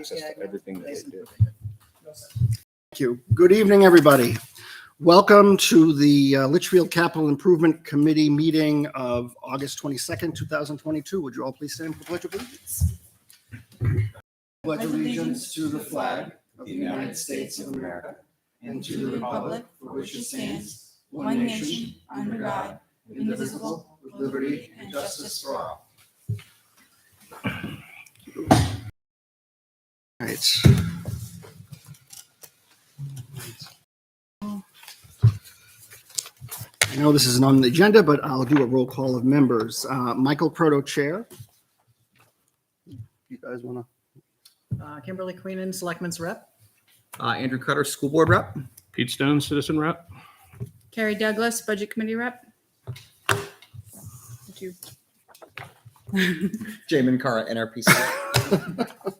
access to everything that they do. Thank you. Good evening, everybody. Welcome to the Litchfield Capital Improvement Committee meeting of August 22nd, 2022. Would you all please stand for the Pledge of Allegiance? Pledge allegiance to the flag of the United States of America and to the republic for which it stands, one nation, under God, indivisible, with liberty and justice for all. All right. I know this isn't on the agenda, but I'll do a roll call of members. Michael Croto, Chair. You guys want to? Kimberly Queenan, Selectmen's Rep. Andrew Cutter, School Board Rep. Pete Stone, Citizen Rep. Carrie Douglas, Budget Committee Rep. Thank you. Jamin Kara, NRPC.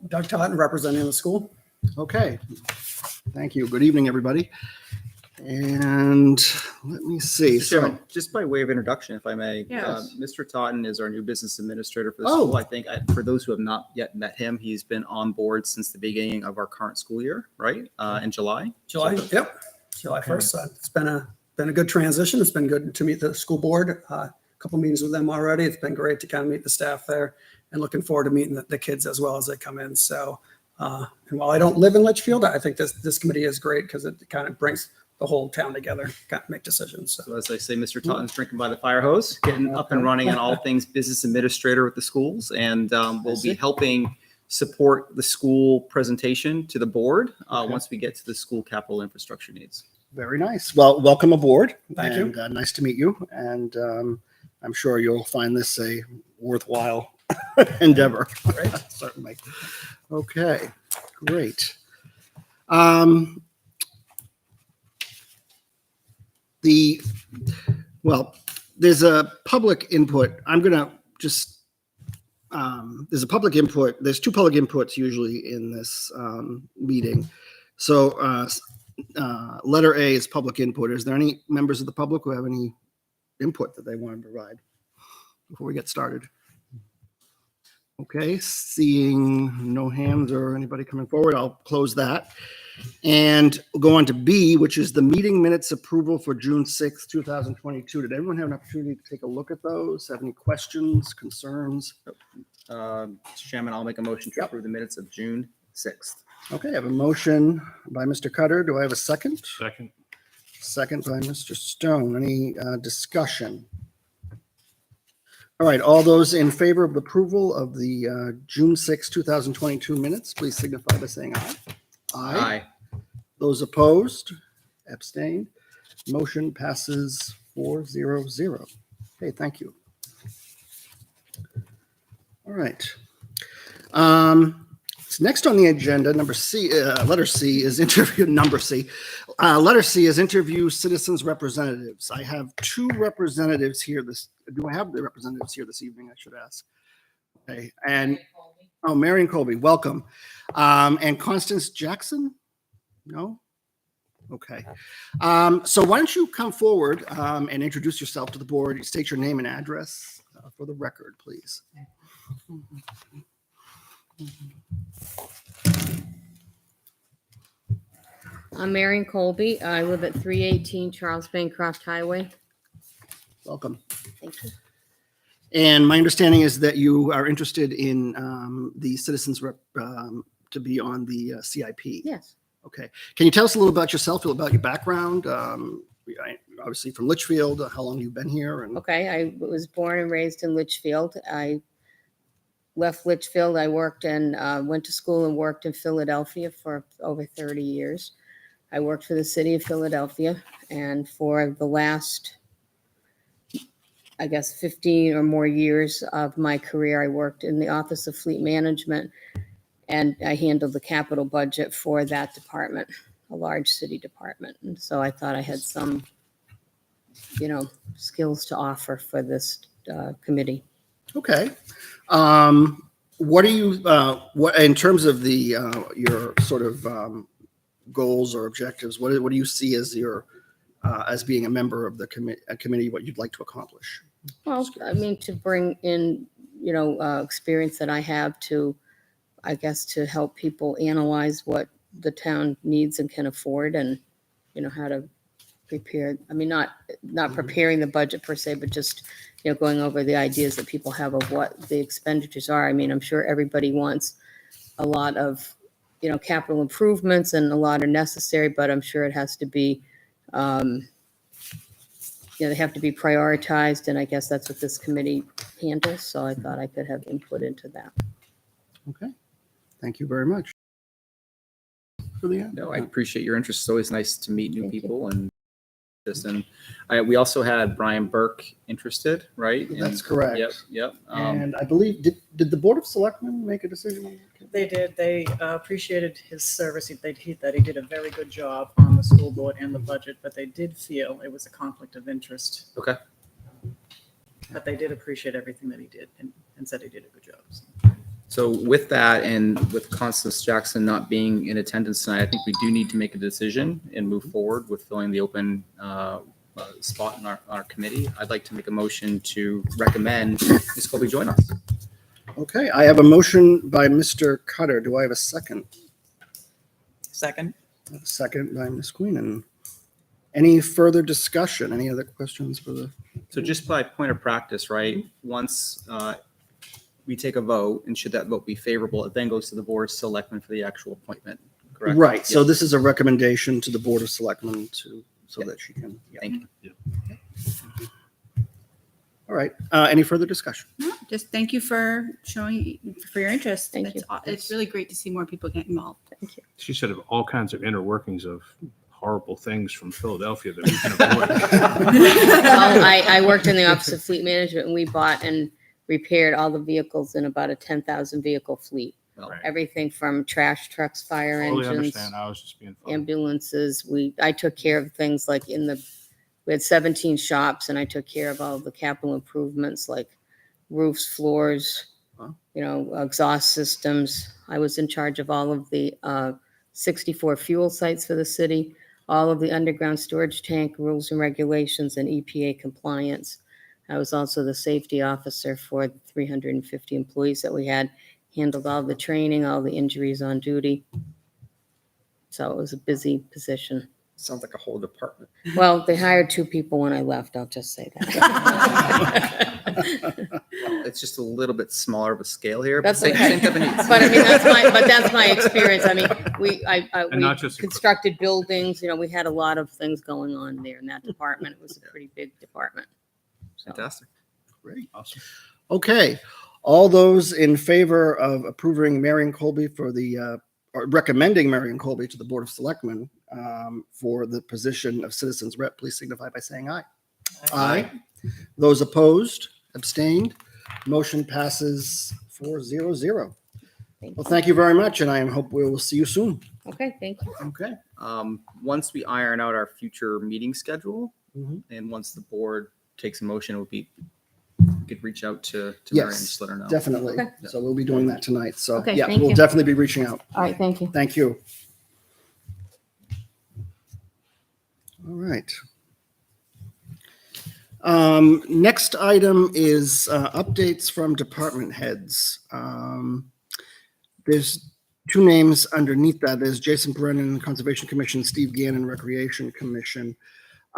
Doug Totten, representing the school. Okay. Thank you. Good evening, everybody. And let me see. Chairman, just by way of introduction, if I may, Yes. Mr. Totten is our new business administrator for the Oh. school. I think for those who have not yet met him, he's been on board since the beginning of our current school year, right? In July. July 1st. It's been a good transition. It's been good to meet the school board. A couple meetings with them already. It's been great to kind of meet the staff there, and looking forward to meeting the kids as well as they come in. So, and while I don't live in Litchfield, I think this committee is great because it kind of brings the whole town together, kind of make decisions. So So as I say, Mr. Totten's drinking by the fire hose, getting up and running on all things business administrator with the schools, and we'll be helping support the school presentation to the board once we get to the school capital infrastructure needs. Very nice. Well, welcome aboard. Thank you. And, nice to meet you. And I'm sure you'll find this a worthwhile endeavor. Great. Certainly. Okay, great. There's a public input. I'm going to just, there's a public input. There's two public inputs usually in this meeting. So letter A is public input. Is there any members of the public who have any input that they want to provide before we get started? Okay, seeing no hands or anybody coming forward, I'll close that. And we'll go on to B, which is the meeting minutes approval for June 6th, 2022. Did everyone have an opportunity to take a look at those? Have any questions, concerns? Mr. Chairman, I'll make a motion to approve the minutes of June 6th. Okay, I have a motion by Mr. Cutter. Do I have a second? Second. Second by Mr. Stone. Any discussion? All right, all those in favor of the approval of the June 6, 2022 minutes, please signify by saying aye. Aye. Those opposed, abstained. Motion passes 4-0-0. Okay, thank you. All right. So next on the agenda, number C, letter C is interview. Number C, letter C is interview citizens representatives. I have two representatives here. Do I have the representatives here this evening? I should ask. Okay, and Marion Colby, welcome. And Constance Jackson? No? Okay. So why don't you come forward and introduce yourself to the board. State your name and address for the record, please. I'm Marion Colby. I live at 318 Charles Bancroft Highway. Welcome. Thank you. And my understanding is that you are interested in the citizens rep to be on the CIP. Yes. Okay. Can you tell us a little about yourself, about your background? Obviously from Litchfield, how long you've been here? And Okay. I was born and raised in Litchfield. I left Litchfield. I worked and went to school and worked in Philadelphia for over 30 years. I worked for the city of Philadelphia, and for the last, I guess, 15 or more years of my career, I worked in the Office of Fleet Management, and I handled the capital budget for that department, a large city department. And so I thought I had some, skills to offer for this committee. okay. What do you, what in terms of the your sort of goals or objectives? What do you see as your as being a member of the committee? What you'd like to accomplish? Well, I mean, to bring in, experience that I have to I guess, to help people analyze what the town needs and can afford, and, how to prepare. I mean, not preparing the budget per se, but just, going over the ideas that people have of what the expenditures are. I mean, I'm sure everybody wants a lot of, capital improvements, and a lot are necessary, but I'm sure it has to be, they have to be prioritized, and I guess that's what this committee handles. So I thought I could have input into that. Okay. Thank you very much. For the end. No, I appreciate your interest. It's always nice to meet new Thank you. people and we also had Brian Burke interested, right? That's correct. Yep. And I believe, did the Board of Selectmen make a decision on that? They did. They appreciated his service. That he did a very good job on the school board and the budget, but they did feel it was a conflict of interest. Okay. But they did appreciate everything that he did and said he did a good job. So with that, and with Constance Jackson not being in attendance tonight, I think we do need to make a decision and move forward with filling the open spot in our committee. I'd like to make a motion to recommend Ms. Colby join us. Okay, I have a motion by Mr. Cutter. Do I have a second? Second. A second by Ms. Queenan. Any further discussion? Any other questions for the? So just by point of practice, right? Once we take a vote, and should that vote be favorable, it then goes to the Board of Selectmen for the actual appointment, correct? Right, so Yes. this is a recommendation to the Board of Selectmen so that she can. Yeah. Thank you. All right, any further discussion? No, just thank you for showing for your interest. Thank you. It's really great to see more people get involved. Thank you. She said of all kinds of inner workings of horrible things from Philadelphia that we can avoid. Well, I worked in the Office of Fleet Management, and we bought and repaired all the vehicles in about a 10,000 vehicle fleet. Well, Right. Everything from trash trucks, fire Totally engines, understand. I was just being funny. ambulances. I took care of things like we had 17 shops, and I took care of all the capital improvements like roofs, floors, Wow. exhaust systems. I was in charge of all of the 64 fuel sites for the city, all of the underground storage tank rules and regulations, and EPA compliance. I was also the safety officer for the 350 employees that we had, handled all the training, all the injuries on duty. So it was a busy position. sounds like a whole department. Well, they hired 2 people when I left, I'll just say that. It's just a little bit smaller of a scale here, but That's same okay. type of needs. But I mean, that's my experience. I mean, we not just equipment. constructed buildings, we had a lot of things going on there in that department. It was a pretty big department. So, Fantastic. Great. Awesome. Okay, all those in favor of approving Marion Colby or recommending Marion Colby to the Board of Selectmen for the position of Citizens Rep, please signify by saying aye. Aye. Those opposed, abstained, motion passes 4-0-0. thank Well, you. thank you very much, and I hope we will see you soon. Okay, thank you. Okay. Once we iron out our future meeting schedule, Mhm. and once the board takes a motion, it would be, we could reach out to Mary and Yes, just let her know. definitely. Okay. So we'll be doing that tonight. So, Okay, yeah, thank we'll you. definitely be reaching out. All right, thank you. Thank you. All right. Next item is updates from department heads. There's 2 names underneath that. There's Jason Brennan, Conservation Commission, Steve Gannon, Recreation Commission.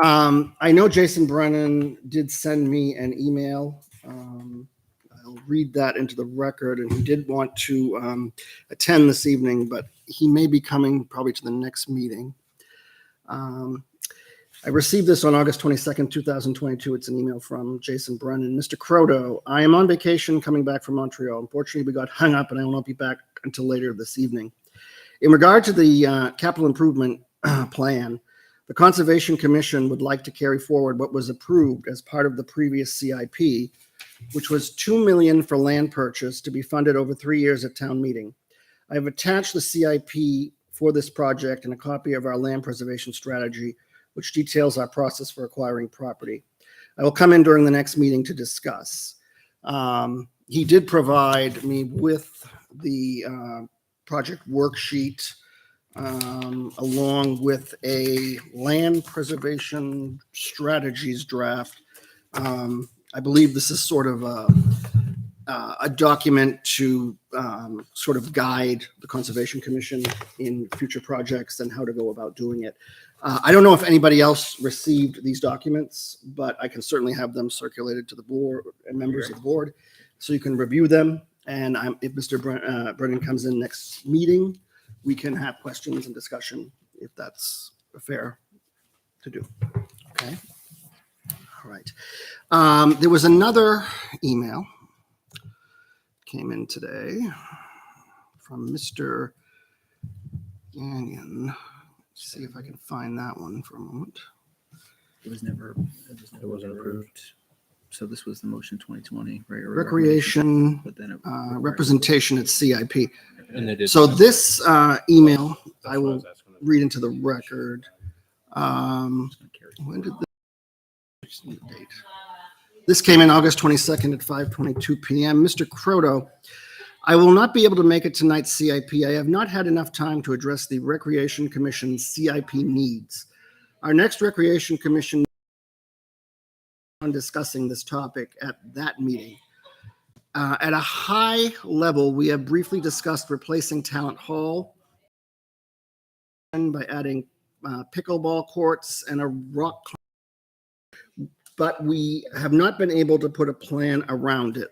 I know Jason Brennan did send me an email. I'll read that into the record, and he did want to attend this evening, but he may be coming probably to the next meeting. I received this on August 22nd, 2022. It's an email from Jason Brennan. Mr. Croto, I am on vacation coming back from Montreal. Unfortunately, we got hung up and I will not be back until later this evening. In regard to the capital improvement plan, the Conservation Commission would like to carry forward what was approved as part of the previous CIP, which was $2 million for land purchase to be funded over 3 years at town meeting. I have attached the CIP for this project and a copy of our land preservation strategy, which details our process for acquiring property. I will come in during the next meeting to discuss. He did provide me with the project worksheet along with a land preservation strategies draft. I believe this is sort of a document to sort of guide the Conservation Commission in future projects and how to go about doing it. I don't know if anybody else received these documents, but I can certainly have them circulated to the board and members of the board so you can review them. And if Mr. Brennan comes in next meeting, we can have questions and discussion if that's fair to do. Okay. All right. There was another email came in today from Mr. Gagnon. Let's see if I can find that one for a moment. It wasn't approved. So this was the motion 2020, right? Or Recreation But then it, representation at CIP. And they did. So this email, That's I what will was asking. read into the record. When did this date? This came in August 22nd at 5:22 p.m. Mr. Croto, I will not be able to make it tonight's CIP. I have not had enough time to address the Recreation Commission's CIP needs. Our next Recreation Commission on discussing this topic at that meeting. At a high level, we have briefly discussed replacing Talent Hall by adding pickleball courts and a rock, but we have not been able to put a plan around it.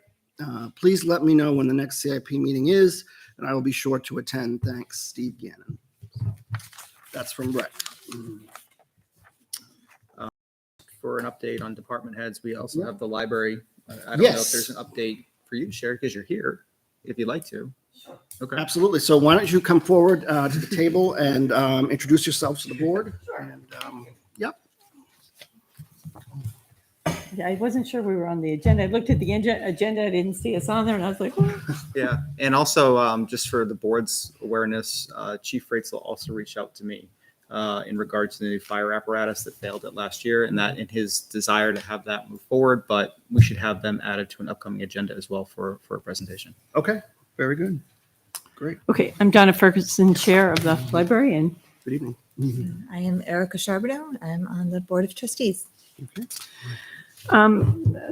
Please let me know when the next CIP meeting is, and I will be sure to attend. Thanks, Steve Gannon. That's from Rec. for an update on department heads, we also Yeah. have the library. I don't know if Yes. there's an update for you to share because you're here, if you'd like to. Okay. Absolutely. So why don't you come forward to the table and introduce yourselves to the board? And yep. Yeah, I wasn't sure we were on the agenda. I looked at the agenda, I didn't see us on there, and I was like, "What?" Yeah, and also just for the board's awareness, Chief Freitzl also reached out to me in regards to the new fire apparatus that failed it last year, and that in his desire to have that move forward, but we should have them added to an upcoming agenda as well for a presentation. Okay. Very good. Great. Okay, I'm Donna Ferguson, Chair of the library, and Good evening. I am Erica Charbonneau. I'm on the Board of Trustees.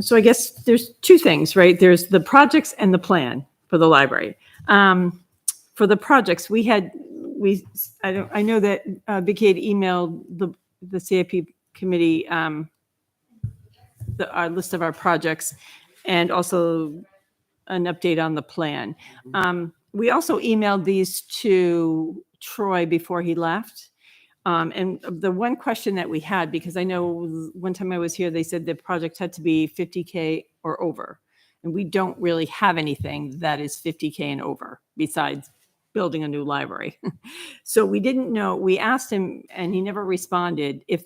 so I guess there's two things, right? There's the projects and the plan for the library. For the projects, I know that Vicky had emailed the CIP committee our list of our projects and also an update on the plan. We also emailed these to Troy before he left. And the one question that we had, because I know one time I was here, they said the project had to be 50K or over. And we don't really have anything that is 50K and over besides building a new library. So we didn't know, we asked him and he never responded if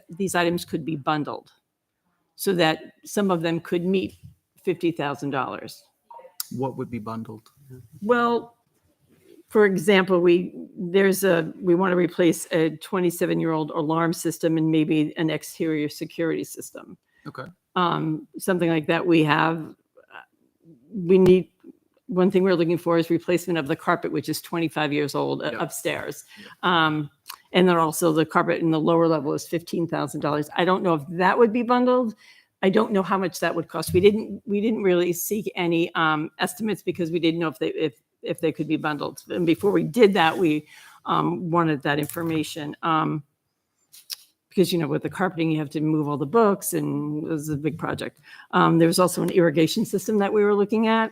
these items could be bundled so that some of them could meet $50,000. What would be bundled? Well, for example, we want to replace a 27-year-old alarm system and maybe an exterior security system. Okay. Something like that. We need, one thing we're looking for is replacement of the carpet, which is 25 years old upstairs. And then also the carpet in the lower level is $15,000. I don't know if that would be bundled. I don't know how much that would cost. We didn't really seek any estimates because we didn't know if they could be bundled. And before we did that, we wanted that information because with the carpeting you have to move all the books, and it was a big project. There was also an irrigation system that we were looking at.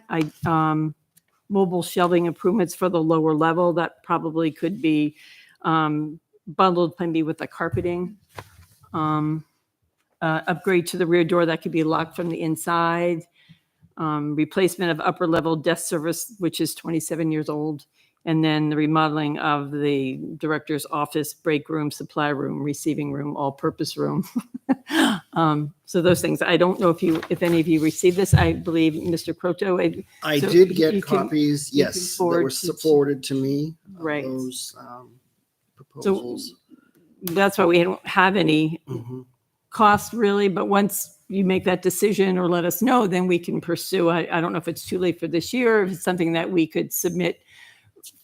Mobile shelving improvements for the lower level that probably could be bundled maybe with the carpeting. Upgrade to the rear door that could be locked from the inside, replacement of upper level desk service, which is 27 years old, and then the remodeling of the director's office, break room, supply room, receiving room, all-purpose room. So those things. I don't know if any of you received this. I believe Mr. Proto. I So did you get can- copies, you can yes, that forward were to- forwarded to me. Right. Those proposals. That's why we don't have any Mhm. cost really, but once you make that decision or let us know, then we can pursue. I don't know if it's too late for this year, if it's something that we could submit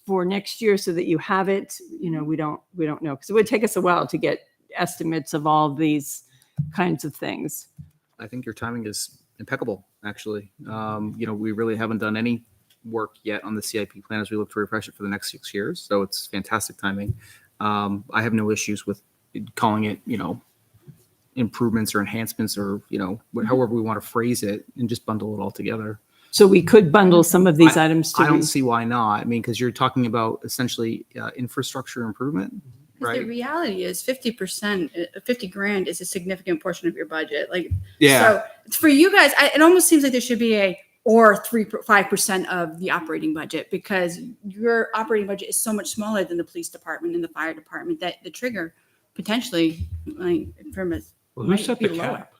for next year so that you have it. We don't know, because it would take us a while to get estimates of all these kinds of things. I think your timing is impeccable, actually. We really haven't done any work yet on the CIP plan as we look to refresh it for the next 6 years. So it's fantastic timing. I have no issues with calling it, improvements or enhancements or, however we want to phrase it, and just bundle it all together. So we could bundle some of these items I to, don't see why not. I mean, because you're talking about essentially infrastructure improvement, 'Cause the right? reality is 50%, 50 grand is a significant portion of your budget. Like, Yeah. so for you guys, it almost seems like there should be a, or 5% of the operating budget, because your operating budget is so much smaller than the police department and the fire department that the trigger potentially, like, from a, Well, who might set be the lower. cap?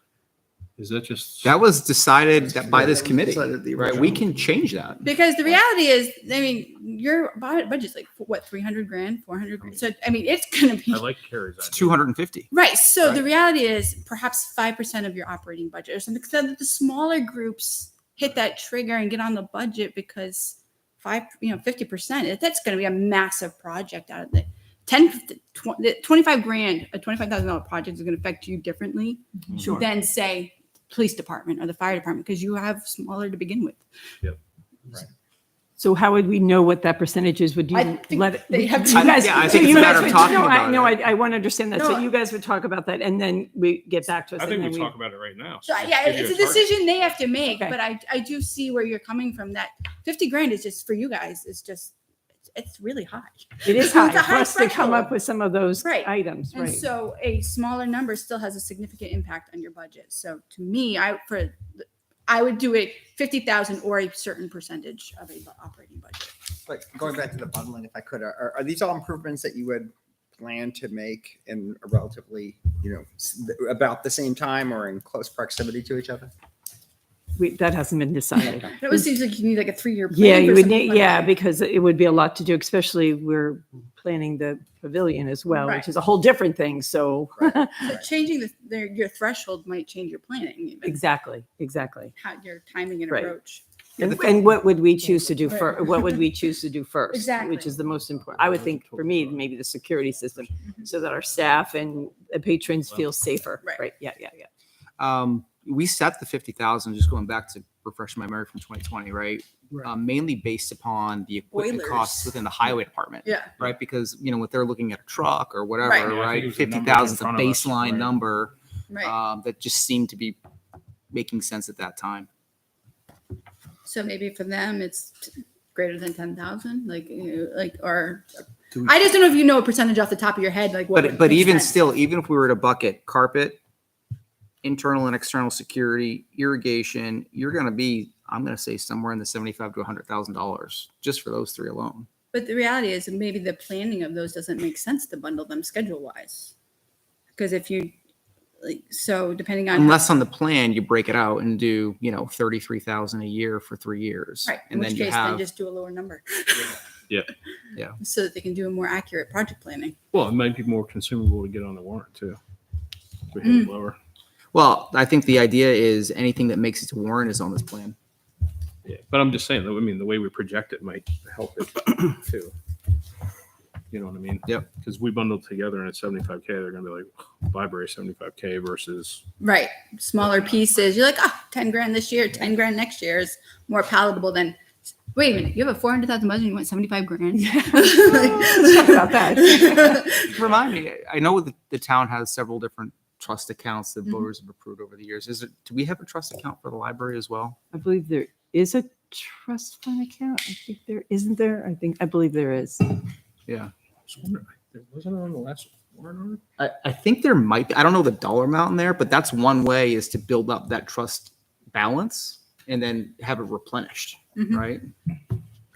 Is that just? That was decided by this committee, Decided the right? original. We can change that. Because the reality is, I mean, your budget's like, what, 300 grand, 400 grand? So, I mean, it's going to be. I like Carrie's It's idea. 250. Right. So Right. the reality is perhaps 5% of your operating budget or something, so that the smaller groups hit that trigger and get on the budget, because 50%, that's going to be a massive project out of it. 25 grand, a $25,000 project is going to affect you differently than say police department or the fire department, because you have smaller to begin with. so how would we know what that percentage is? Would you I think let it? they have you to- guys- Yeah, I so think it's you a guys matter of would- talking no, about No, it. I want to understand that. No, So you guys would talk about that and then we get back to us. I and think then we talk about it right now. So just yeah, give you it's a target. decision they have to make, Okay. but I do see where you're coming from. That 50 grand is just for you guys. It's just, it's really high. It is It's high a for high us to come up threshold. with some of those Right. items, And right? so a smaller number still has a significant impact on your budget. So to me, I would do it 50,000 or a certain percentage of a operating budget. But going back to the bundling, if I could, are these all improvements that you would plan to make in a relatively, about the same time or in close proximity to each other? That hasn't been decided. It always seems like you need like a 3-year plan. Yeah, for you would something need, like yeah, that. because it would be a lot to do, especially we're planning the pavilion as well, Right. which is a whole different thing. So So changing your threshold might change your planning, even exactly. how your timing and Right. approach. And what would we choose to do Right. first? What would we choose to do first? Exactly. Which is the most important. I would think for me, maybe the security system, so that our staff and the patrons feel safer. Right. Right. Yeah. We set the 50,000, just going back to refresh my memory from 2020, right? Mainly based upon the equipment Boilers. costs within the highway department. Yeah. Right, because what they're looking at a truck or whatever, Right. Yeah, I think right? it was the numbers 50,000 in is a front of us, baseline right. number Right. that just seemed to be making sense at that time. So maybe for them, it's greater than 10,000, or Do we- I just don't know if you know a percentage off the top of your head, like what. would But make even sense. still, even if we were to bucket carpet, internal and external security, irrigation, you're going to be, I'm going to say somewhere in the $75,000 to $100,000 just for those three alone. But the reality is maybe the planning of those doesn't make sense to bundle them schedule wise. Because if you, so depending on. Unless on the plan you break it out and do 33,000 a year for 3 years, Right, in and which then you case, then have just do a lower number. Yeah. So that they can do a more accurate project planning. Well, it might be more consumable to get on the warrant too. If we hit it lower. Well, I think the idea is anything that makes it to Warren is on this plan. Yeah, but I'm just saying, though, I mean, the way we project it might help it too. You know what I mean? Yep. Because we bundled together and it's 75K, they're gonna be like, library 75K versus, Right. Smaller pieces. You're like, 10 grand this year, 10 grand next year is more palatable than, wait a minute, you have a 400,000 budget and you want 75 grand? Let's talk about that. Remind me, I know the town has several different trust accounts that Mhm. voters have approved over the years. Do we have a trust account for the library as well? I believe there is a trust fund account. I think there isn't there. I believe there is. Yeah. I was wondering, wasn't it on the last warrant article? I think there might be, I don't know the dollar amount in there, but that's one way is to build up that trust balance and then have it replenished, Mhm. right?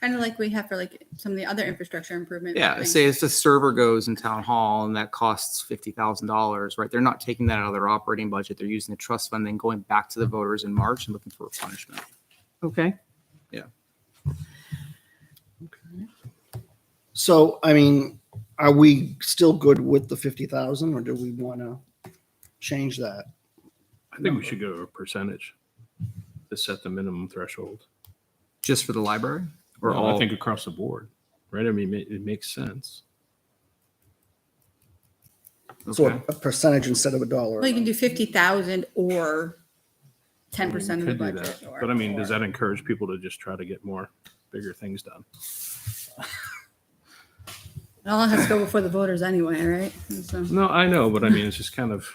Kind of like we have for like some of the other infrastructure improvement. Yeah, things. say if the server goes in town hall and that costs $50,000, right? They're not taking that out of their operating budget. They're using the trust fund, then going back to the voters in March and looking for replenishment. Okay. So, I mean, are we still good with the 50,000 or do we want to change that? I think we should go to a percentage to set the minimum threshold. Just for the library? Or No, all? I think across the board, right? I mean, it makes sense. So Okay. a percentage instead of a dollar. Well, you can do 50,000 or 10% of the Could do budget. that. Or, But I mean, does or- that encourage people to just try to get bigger things done? It all has to go before the voters anyway, right? And so, No, I know, but I mean, it's just kind of.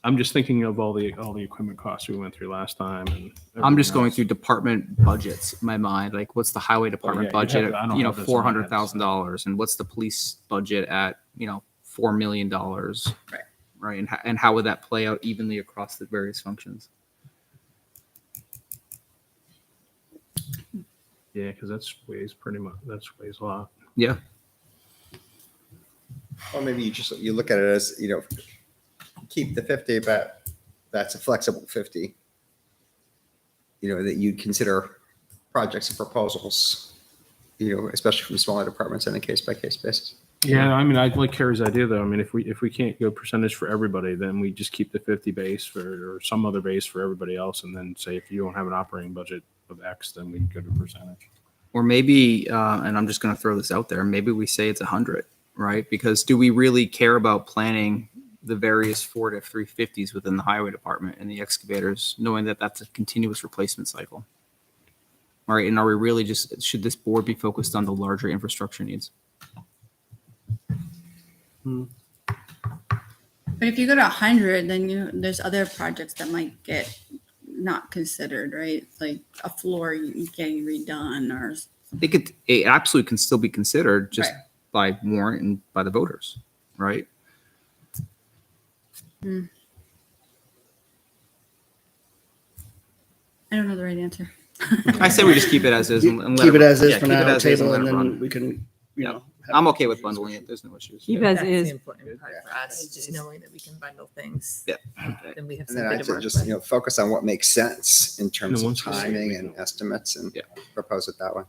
I'm just thinking of all the equipment costs we went through last time, and I'm just everything going else. through department budgets in my mind. Like, what's the highway department yeah, you'd budget have to- I at, don't have this in my head, $400,000, and what's the police budget at, $4 million, Right. right? And how would that play out evenly across the various functions? Yeah, because that's weighs a lot. Yeah, Or maybe you look at it as, keep the 50, but that's a flexible 50. That you'd consider projects and proposals, especially from smaller departments on a case by case basis. Yeah, I mean, I like Carrie's idea though. I mean, if we can't go percentage for everybody, then we just keep the 50 base or some other base for everybody else, and then say if you don't have an operating budget of X, then we go to percentage. or maybe, and I'm just going to throw this out there, maybe we say it's 100, right? Because do we really care about planning the various Ford F-350s within the highway department and the excavators, knowing that that's a continuous replacement cycle? All right, and are we really should this board be focused on the larger infrastructure needs? but if you go to 100, then there's other projects that might get not considered, right? Like a floor getting redone or I think it absolutely can still be considered just Right. by warrant and by the voters, right? I don't know the right answer. I say we just keep it as is and let Keep it as is yeah, for keep it now, as is table, let and it then run. we can, Yeah. I'm okay with bundling it. There's no issues. Keep as That's is. the important part for us, just knowing that we can bundle things. Yeah. Then we have And then something I'd to say work just, with. focus on what makes sense in terms of once we see it, timing we and can- estimates and Yeah. propose it that way.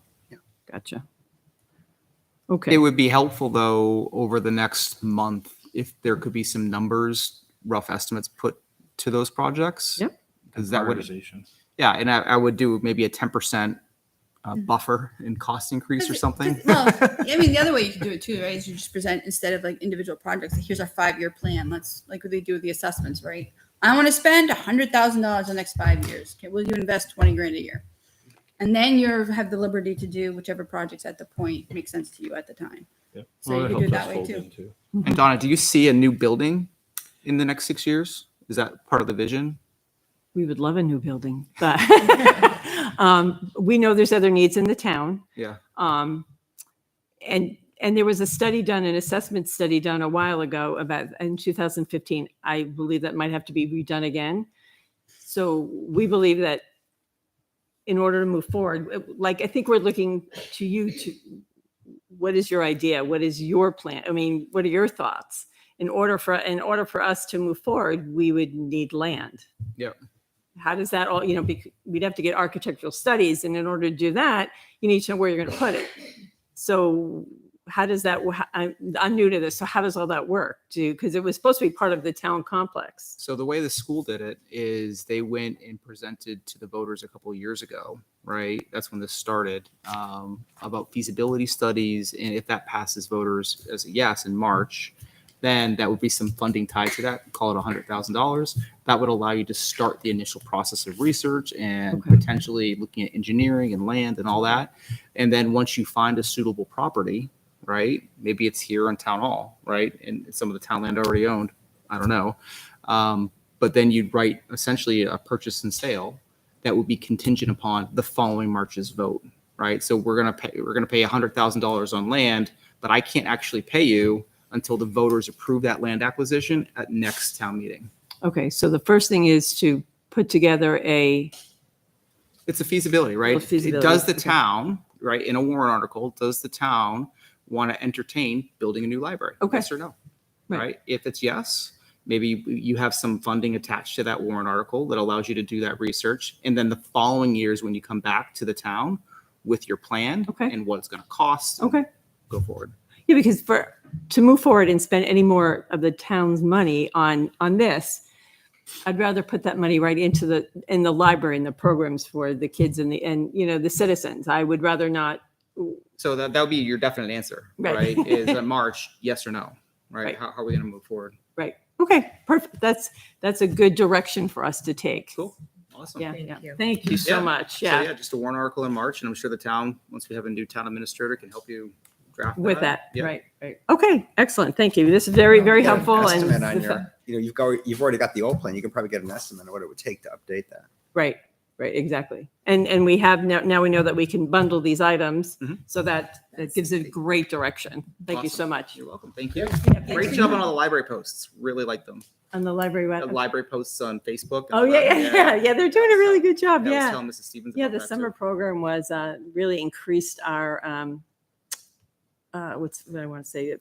Gotcha. Okay. It would be helpful though over the next month if there could be some numbers, rough estimates put to those projects. Yep. Because that would, Prioritization. yeah, and I would do maybe a 10% buffer in cost increase or something. Well, I mean, the other way you can do it too, right? Is you just present instead of like individual projects. Like, here's our 5-year plan. Let's like what they do with the assessments, right? I want to spend $100,000 the next 5 years. Okay, will you invest 20 grand a year? And then you have the liberty to do whichever projects at the point make sense to you at the time. Yeah. So you could do it that way helps us too. fold in, too. And Donna, do you see a new building in the next 6 years? Is that part of the vision? We would love a new building, but we know there's other needs in the town. Yeah. And there was a study done, an assessment study done a while ago about in 2015. I believe that might have to be redone again. So we believe that in order to move forward, like I think we're looking to you to, what is your idea? What is your plan? I mean, what are your thoughts? In order for us to move forward, we would need land. Yeah. How does that all, we'd have to get architectural studies. And in order to do that, you need to know where you're going to put it. So how does that, I'm new to this. So how does all that work? Because it was supposed to be part of the town complex. So the way the school did it is they went and presented to the voters a couple of years ago, right? That's when this started, about feasibility studies. And if that passes voters as a yes in March, then that would be some funding tied to that, call it $100,000. That would allow you to start the initial process of research and Okay. potentially looking at engineering and land and all that. And then once you find a suitable property, right? Maybe it's here in Town Hall, right? And some of the town land already owned. I don't know. But then you'd write essentially a purchase and sale that would be contingent upon the following March's vote, right? So we're gonna pay $100,000 on land, but I can't actually pay you until the voters approve that land acquisition at next town meeting. Okay, so the first thing is to put together It's a feasibility, right? feasibility, Does the okay. town, right, in a warrant article, does the town want to entertain building a new library? Okay. Yes or no? Right. Right? If it's yes, maybe you have some funding attached to that warrant article that allows you to do that research. And then the following years, when you come back to the town with your plan Okay. and what it's going to cost, Okay. go forward. Yeah, because to move forward and spend any more of the town's money on this, I'd rather put that money right into the library and the programs for the kids and the citizens. I would rather not. So that would be your definite answer, Right. right? Is March, yes or no, right? Right. How are we going to move forward? Right. Okay, perfect. That's a good direction for us to take. Cool. Awesome. Yeah, Thank yeah. you. Thank you so Yeah. much. So Yeah, yeah, just a warrant article in March, and I'm sure the town, once we have a new town administrator, can help you draft with that, Yeah. right, right. Okay, excellent. Thank you. This is very, very Get an helpful. And estimate on your, you've already got the old plan. You can probably get an estimate on what it would take to update that. right, right, exactly. And we have now we know that we can bundle these items, Mhm. so that gives it great direction. Thank you Awesome. so much. You're welcome. Thank you. Yeah, Great job on all the library posts. Really like them. On the library The web. library posts on Facebook. and Oh all yeah, that. yeah. They're doing a really good job. I was Yeah. telling Mrs. Stevens Yeah, about the that, summer too. program was really increased our what I want to say.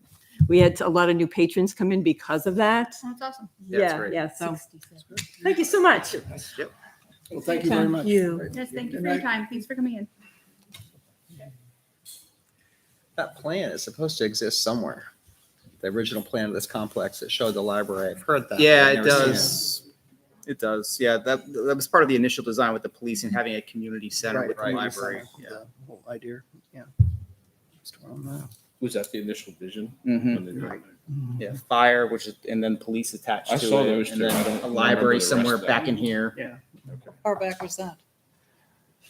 We had a lot of new patrons come in because of that. Oh, that's awesome. Yeah, it's Yeah, great. yeah. So thank you so much. Yep. Well, thank you very much. Yes, thank you for your time. Thanks for coming in. That plan is supposed to exist somewhere. The original plan of this complex that showed the library. I've heard that. Yeah, I've it never seen does. It does. Yeah, that was part of the initial design with the police and having a community center Right, with the right. library. Yeah. The whole idea, yeah. Just around that. Was that the initial vision? Mhm. When they did it? Yeah, fire, which is, and then police attached I to saw it, those and two. I then don't a remember library the rest somewhere of that. back in here. Yeah. Okay. Far back was that?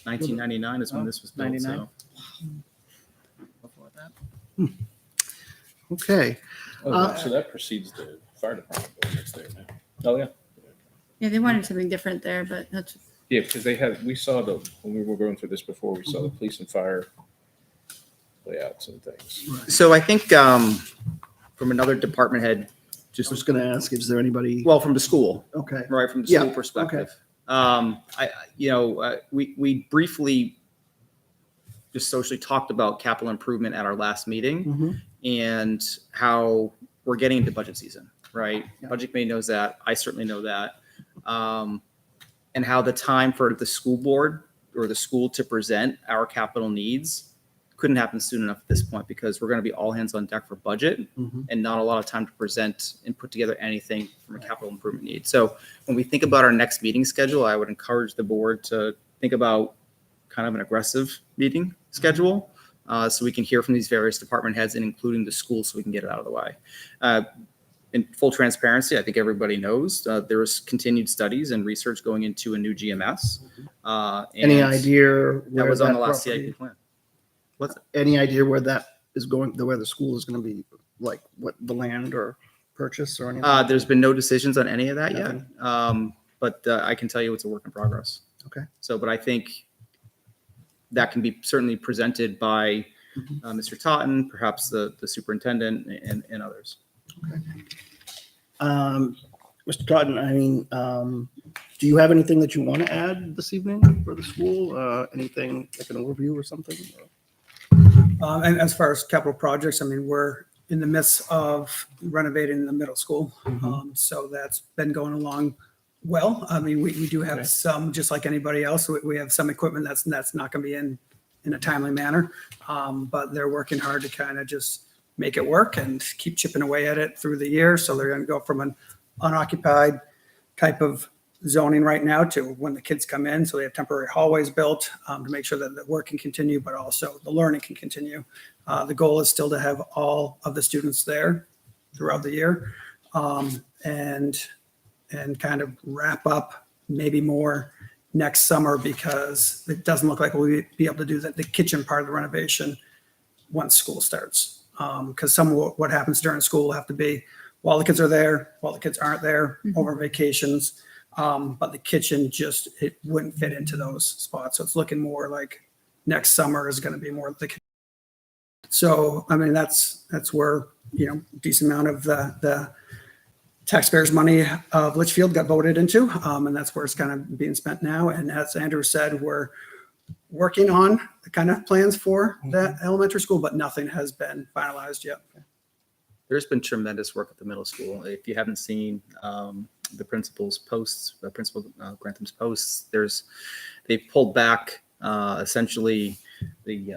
1999 is when Oh, this was built. 99. So. Okay, Oh, so that precedes the fire department building that's there now. Oh, yeah. Yeah, they wanted something different there, but that's Yeah, because we saw when we were going through this before, we saw the police and fire layouts and things. So I think from another department head, I just was gonna ask, is there anybody? well, from the school, Okay, right, from the Yeah, school perspective. We briefly just socially talked about capital improvement at our last meeting Mhm. and how we're getting into budget season, right? Yeah. Budget committee knows that. I certainly know that. And how the time for the school board or the school to present our capital needs couldn't happen soon enough at this point because we're going to be all hands on deck for budget Mhm. and not a lot of time to present and put together anything from a capital improvement need. So when we think about our next meeting schedule, I would encourage the board to think about kind of an aggressive meeting schedule so we can hear from these various department heads and including the school so we can get it out of the way. In full transparency, I think everybody knows there is continued studies and research going into a new GMS. Any and idea That where was on the that last property, CIP plan. What's it? any idea where that is going, where the school is gonna be, like, what, the land or purchase or anything? There's been no decisions on any of that yet. Nothing. But I can tell you it's a work in progress. Okay. So, but I think that can be certainly presented by Mhm. Mr. Totten, perhaps the superintendent and others. Mr. Totten, I mean, do you have anything that you want to add this evening for the school? Anything like an overview or something? And as far as capital projects, I mean, we're in the midst of renovating the middle school. So that's been going along well. I mean, we do have Okay. some, just like anybody else, we have some equipment that's not going to be in a timely manner. But they're working hard to kind of just make it work and keep chipping away at it through the year. So they're going to go from an unoccupied type of zoning right now to when the kids come in. So they have temporary hallways built to make sure that the work can continue, but also the learning can continue. The goal is still to have all of the students there throughout the year and kind of wrap up maybe more next summer because it doesn't look like we'll be able to do the kitchen part of the renovation once school starts. Because some of what happens during school will have to be while the kids are there, while the kids aren't there, over vacations. But the kitchen it wouldn't fit into those spots. So it's looking more like next summer is going to be more the kitchen. So, I mean, that's where, decent amount of the taxpayers' money of Litchfield got voted into. And that's where it's kind of being spent now. And as Andrew said, we're working on the kind of plans for that elementary school, but nothing has been finalized yet. There's been tremendous work at the middle school. If you haven't seen the principal's posts, Principal Grantham's posts, they've pulled back essentially the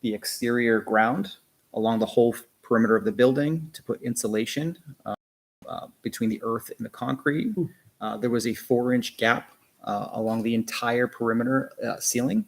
exterior ground along the whole perimeter of the building to put insulation between the earth and the concrete. There was a 4-inch gap along the entire perimeter ceiling,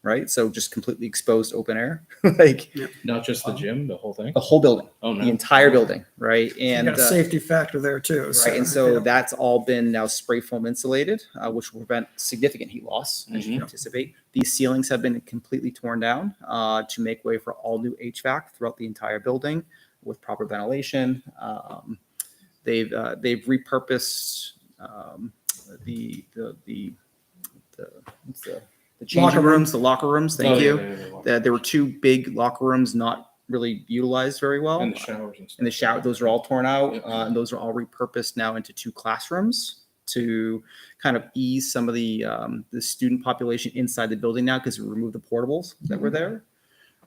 right? So just completely exposed open air, like Not just the gym, the whole thing. the whole building, Oh the no. entire building, right? You And got a safety factor there too. right, and so that's all been now spray foam insulated, which will prevent significant heat loss, as you can anticipate. These ceilings have been completely torn down to make way for all new HVAC throughout the entire building with proper ventilation. They've repurposed the changing Locker room. rooms, the locker rooms. Thank Oh, you. yeah. There were two big locker rooms not really utilized very well. And the showers and stuff. And the shower, those are all torn out. Yep. And those are all repurposed now into 2 classrooms to kind of ease some of the student population inside the building now, because we removed the portables that were there.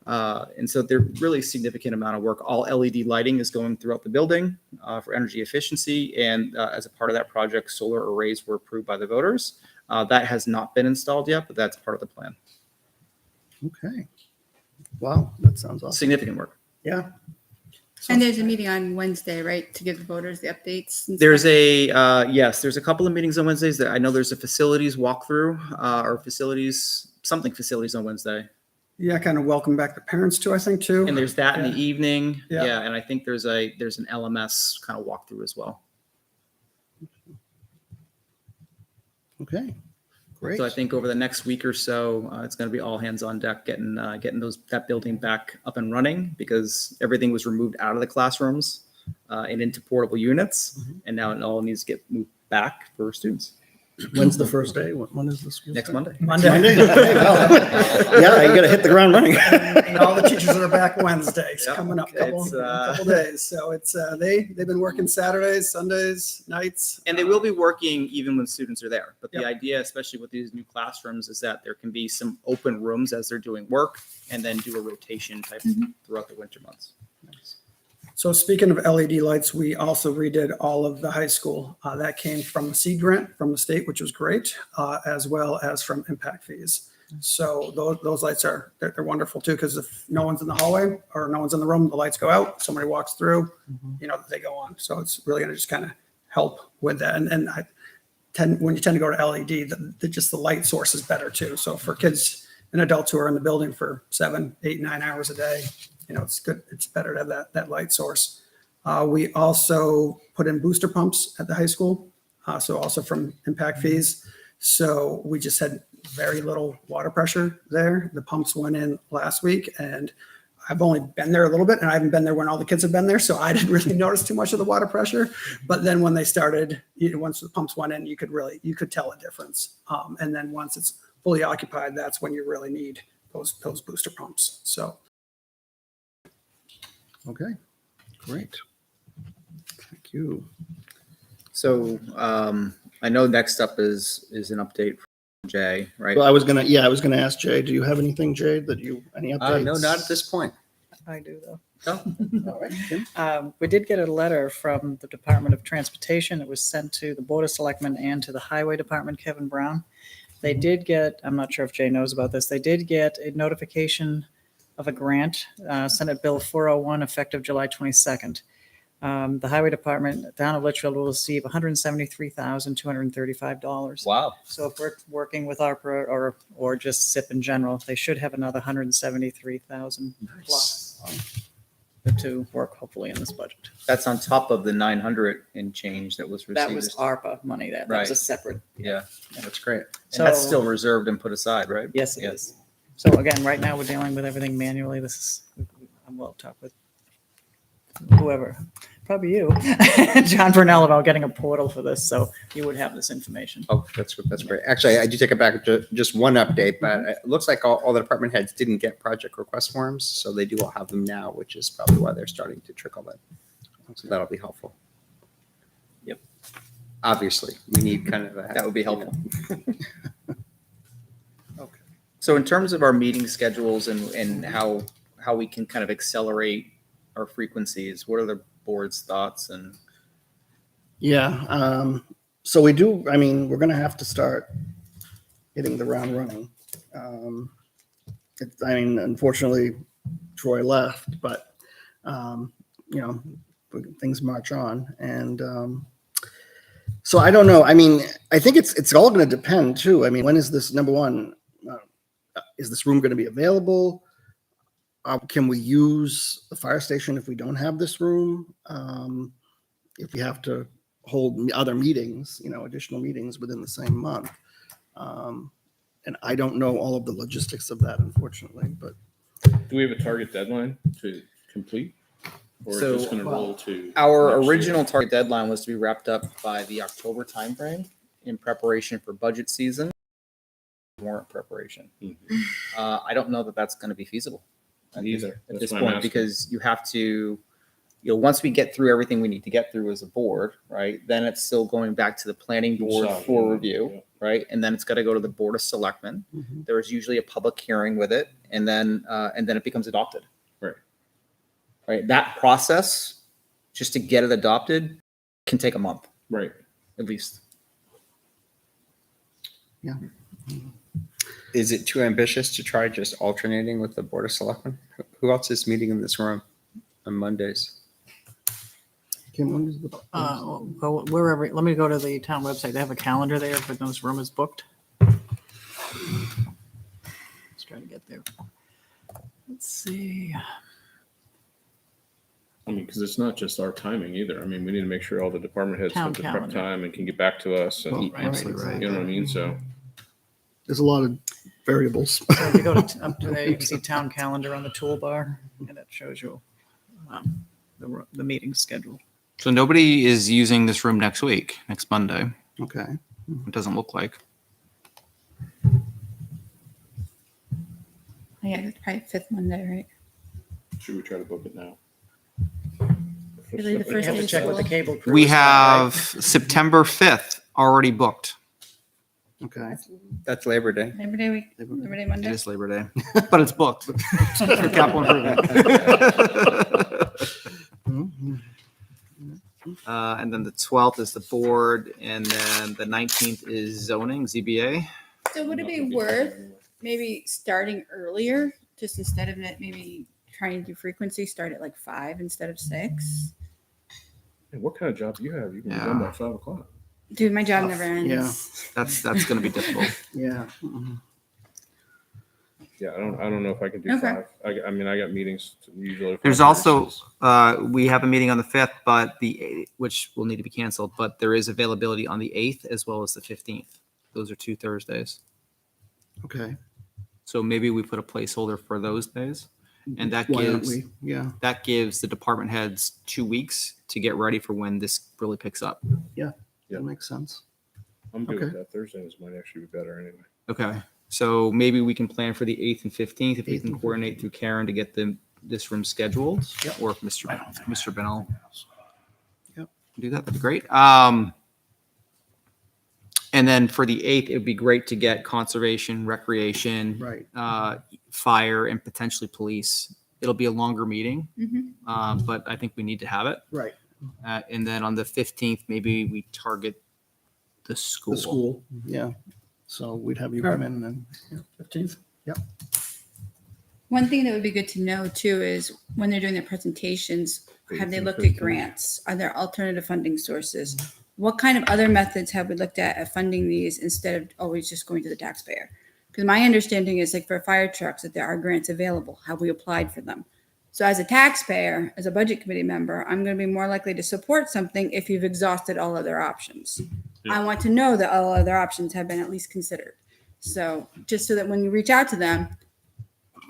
And so they're really significant amount of work. All LED lighting is going throughout the building for energy efficiency. And as a part of that project, solar arrays were approved by the voters. That has not been installed yet, but that's part of the plan. Okay. Wow, that sounds awesome. Significant work. Yeah. And there's a meeting on Wednesday, right, to give the voters the updates? and There's stuff? yes, there's a couple of meetings on Wednesdays. That I know there's a facilities walkthrough or facilities on Wednesday. Yeah, kind of welcome back the parents too, I think too. And there's that in the evening. Yeah. Yeah. And I think there's an LMS kind of walkthrough as well. Okay. Great. So I think over the next week or so, it's going to be all hands on deck getting that building back up and running, because everything was removed out of the classrooms and into portable units, and now it all needs to get moved back for students. When's the first day? When is the school? Next start? Monday. Monday. Okay, well, yeah, you got to hit the ground running. And all the teachers are back Wednesday. It's Yep. coming up It's, couple days. So it's they've been working Saturdays, Sundays, nights. And they will be working even when students are there. But the Yep. idea, especially with these new classrooms, is that there can be some open rooms as they're doing work, and then do a rotation type throughout the winter months. So speaking of LED lights, we also redid all of the high school. That came from a seed grant from the state, which was great, as well as from impact fees. So those lights they're wonderful too, because if no one's in the hallway or no one's in the room, the lights go out, somebody walks through, they go on. So it's really going to just kind of help with that. And when you tend to go to LED, just the light source is better too. So for kids and adults who are in the building for 7, 8, 9 hours a day, it's good. It's better to have that light source. We also put in booster pumps at the high school. So also from impact fees. So we just had very little water pressure there. The pumps went in last week, and I've only been there a little bit, and I haven't been there when all the kids have been there. So I didn't really notice too much of the water pressure. But then when they started, once the pumps went in, you could tell a difference. And then once it's fully occupied, that's when you really need those booster pumps. So. Okay, great. Thank you. So I know next up is an update from Jay, right? Well, I was gonna ask Jay, do you have anything, Jay, any updates? No, not at this point. I do though. All right, Kim. We did get a letter from the Department of Transportation. It was sent to the Board of Selectmen and to the Highway Department, Kevin Brown. They did get, I'm not sure if Jay knows about this, they did get a notification of a grant, Senate Bill 401, effective July 22nd. The Highway Department down at Litchfield will receive $173,235. Wow. So if we're working with ARPA or just SIP in general, they should have another $173,000 plus to work hopefully in this budget. That's on top of the 900 and change that was received. That was ARPA money. That was a Right. separate. Yeah, That's great. So and that's still reserved and put aside, right? Yes, it Yeah. is. So again, right now we're dealing with everything manually. I'm well talk with whoever, probably you, John Burnell, about getting a portal for this. So you would have this information. Oh, that's great. Actually, I do take it back to just one update, but it looks like all the department heads didn't get project request forms, so they do all have them now, which is probably why they're starting to trickle in. So that'll be helpful. Yep. Obviously, we need kind of That would be helpful. So in terms of our meeting schedules and how we can kind of accelerate our frequencies, what are the board's thoughts? And Yeah, so we're going to have to start hitting the ground running. Unfortunately, Troy left, but, things march on. And so I don't know. I think it's all going to depend too. When is this, number one, is this room going to be available? Can we use the fire station if we don't have this room? If we have to hold other meetings, additional meetings within the same month. And I don't know all of the logistics of that, unfortunately, but Do we have a target deadline to complete? Or is So, this going to roll to? Our next year? original target deadline was to be wrapped up by the October timeframe in preparation for budget season, warrant preparation. Mhm. I don't know that that's going to be feasible Either. at That's this why I'm point, asking. because you have to, once we get through everything we need to get through as a board, right, then it's still going back to the planning board Solid, for yeah, review, yeah. right? And then it's got to go to the Board of Selectmen. Mhm. There is usually a public hearing with it, and then it becomes adopted. Right. Right. That process, just to get it adopted, can take a month Right. at least. Is it too ambitious to try just alternating with the Board of Selectmen? Who else is meeting in this room on Mondays? Kim, when is the? Go wherever, let me go to the town website. They have a calendar there, but this room is booked. Let's try to get there. Let's see. I mean, because it's not just our timing either. I mean, we need to make sure all the department heads Town have the prep calendar. time and can get back to us. And, Absolutely right. you know what I mean? So There's a lot of variables. So if you go up to there, you can see town calendar on the toolbar, and it shows you the meeting schedule. So nobody is using this room next week, next Monday. Okay. It doesn't look like. Yeah, it's probably fifth Monday, right? should we try to book it now? Really, the You first have day to of check with the school? cable crew. We as well, right? have September 5th already booked. Okay. That's Labor Day. Labor Day week, Labor Day It Monday. is Labor Day, but it's booked. For capital improvement. Mhm. And then the 12th is the board, and then the 19th is zoning, ZBA. So would it be worth maybe starting earlier, just instead of it, maybe trying to do frequency, start at like 5 instead of 6? Hey, what kind of job do you have? You can be Yeah. done by 5:00. Dude, my job never ends. Yeah. That's going to be difficult. Yeah. Mhm. Yeah, I don't know if I can do Okay. 5. I mean, I got meetings usually. There's also, we have a meeting on the 5th, but which will need to be canceled, but there is availability on the 8th as well as the 15th. Those are 2 Thursdays. Okay. So maybe we put a placeholder for those days. And that Why don't gives, we? Yeah. that gives the department heads 2 weeks to get ready for when this really picks up. That makes sense. I'm good with okay. that. Thursdays might actually be better anyway. Okay. So maybe we can plan for the 8th and 15th if we 8th can and coordinate through Karen to get this room scheduled. Yep. Or if Mr. Bennell. Yep. Do that, that'd be great. And then for the 8th, it'd be great to get conservation, recreation, Right. fire, and potentially police. It'll be a longer meeting, Mhm. but I think we need to have it. Right. And then on the 15th, maybe we target the school. The school. Yeah. So we'd have you come in and. 15th. One thing that would be good to know too is when they're doing their presentations, have they 18, looked at 15. grants? Are there alternative funding sources? What kind of other methods have we looked at funding these instead of always just going to the taxpayer? Because my understanding is like for fire trucks that there are grants available. Have we applied for them? So as a taxpayer, as a budget committee member, I'm going to be more likely to support something if you've exhausted all other options. Yeah. I want to know that all other options have been at least considered. So just so that when you reach out to them,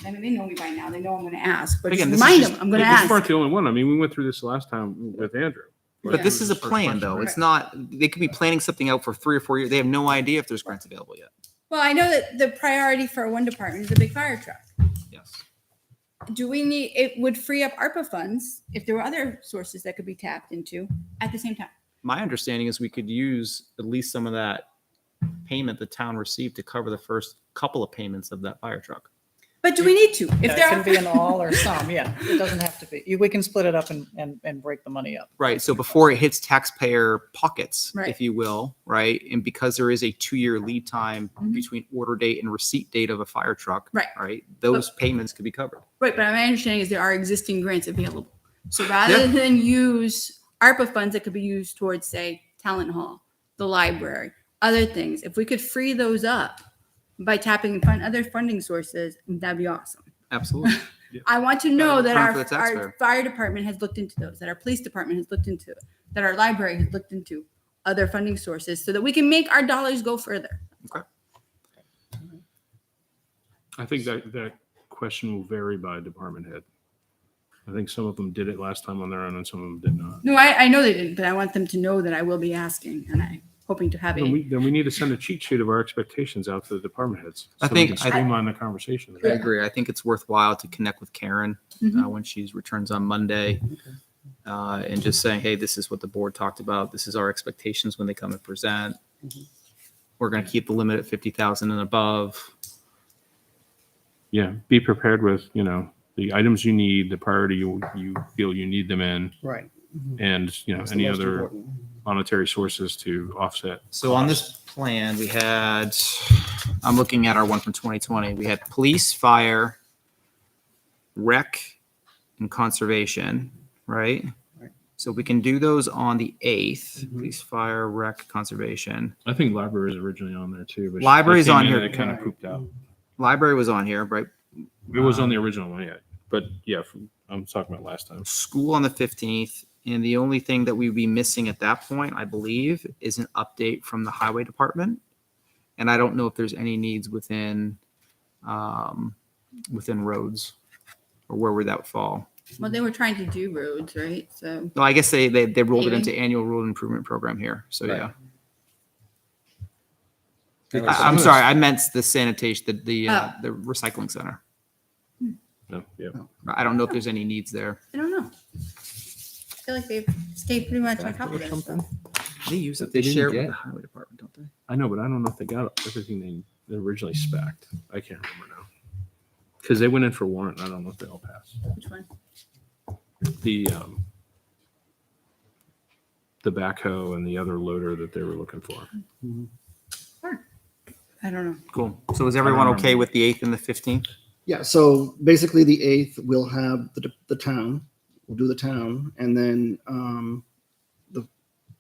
I mean, they know me by now. They know I'm going to ask, but Again, just this is remind just- them, I'm going to This ask. weren't the only one. I mean, we went through this last time with Andrew. But this is a plan, though. It's not, they could be planning something out for 3 or 4 years. They have no idea if there's grants available yet. Well, I know that the priority for one department is a big fire truck. Yes. Do we need, it would free up ARPA funds if there were other sources that could be tapped into at the same time. My understanding is we could use at least some of that payment the town received to cover the first couple of payments of that fire truck. But do we need to? Yeah, If it there can are, be an all or some, yeah. It doesn't have to be. We can split it up and break the money up. Right. So before it hits taxpayer pockets, Right. if you will, right? And because there is a 2-year lead time Mhm. between order date and receipt date of a fire truck, Right. right? Those payments could be covered. right, but my understanding is there are existing grants available. So rather than use ARPA funds that could be used towards, say, talent hall, the library, other things, if we could free those up, by tapping other funding sources, that'd be awesome. Absolutely. I want to know that Return for our, the taxpayer. our fire department has looked into those, that our police department has looked into, that our library has looked into other funding sources so that we can make our dollars go further. I think that question will vary by department head. I think some of them did it last time on their own and some of them did not. No, I know they didn't, but I want them to know that I will be asking and I'm hoping to have Then a. we need to send a cheat sheet of our expectations out to the department heads. I so we think- can streamline the conversation. I agree. I think it's worthwhile to connect with Karen when she returns on Monday and just saying, hey, this is what the board talked about. This is our expectations when they come and present. We're going to keep the limit at 50,000 and above. Yeah, be prepared with, the items you need, the priority you feel you need them in, Right. and, That's the any most other important. monetary sources to offset. So on this plan, we had, I'm looking at our one from 2020. We had police, fire, rec, and conservation, right? Right. So we can do those on the 8th, police, fire, rec, conservation. I think library is originally on there too. But Library's they came on in here. and it kind of Right. pooped out. Library was on here, right? It was on the original one, yeah. But yeah, I'm talking about last time. School on the 15th. And the only thing that we would be missing at that point, I believe, is an update from the highway department. And I don't know if there's any needs within roads or where would that fall. Well, they were trying to do roads, right? So No, I guess they rolled it Paving? into annual road improvement program here. So Right. yeah. It was- I'm sorry, I meant the sanitation, the Oh. the recycling center. No, yeah. I don't know if there's any needs there. I don't know. I feel like they've stayed pretty much on top of this. So. They use it. They They didn't share it with get. the highway department, don't they? I know, but I don't know if they got everything they originally spec'd. I can't remember now. Because they went in for warrant. I don't know if they all passed. Which one? The backhoe and the other loader that they were looking for. I don't know. Cool. So is everyone remember. okay with the 8th and the 15th? Yeah, so basically the 8th, we'll have the town, we'll do the town, and then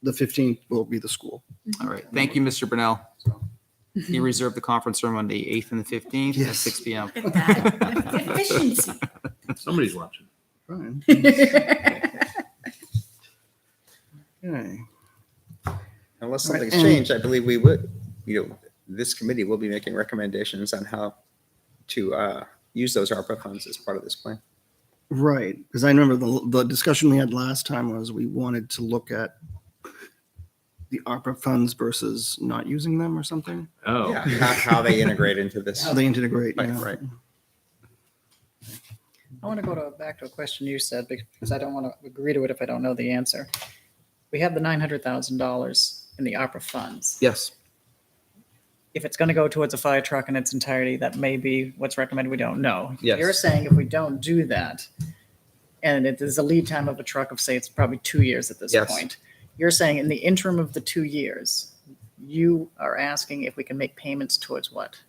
the 15th will be the school. All right. Thank you, Mr. Brunel. He reserved the conference room on the 8th and the 15th at Yes. 6 p.m. Look at that. Efficiency. Somebody's watching. Fine. Okay. Unless All right, something's and- changed, I believe we would, this committee will be making recommendations on how to use those ARPA funds as part of this plan. Right, because I remember the discussion we had last time was we wanted to look at the ARPA funds versus not using them or something. Oh, Yeah, how they integrate into this. How they integrate. Right, yeah. right. I want to go back to a question you said because I don't want to agree to it if I don't know the answer. We have the $900,000 in the ARPA funds. Yes. If it's going to go towards a fire truck in its entirety, that may be what's recommended. We don't know. Yes. You're saying if we don't do that, and it is a lead time of a truck of, say, it's probably 2 years at this Yes. point. You're saying in the interim of the 2 years, you are asking if we can make payments towards what?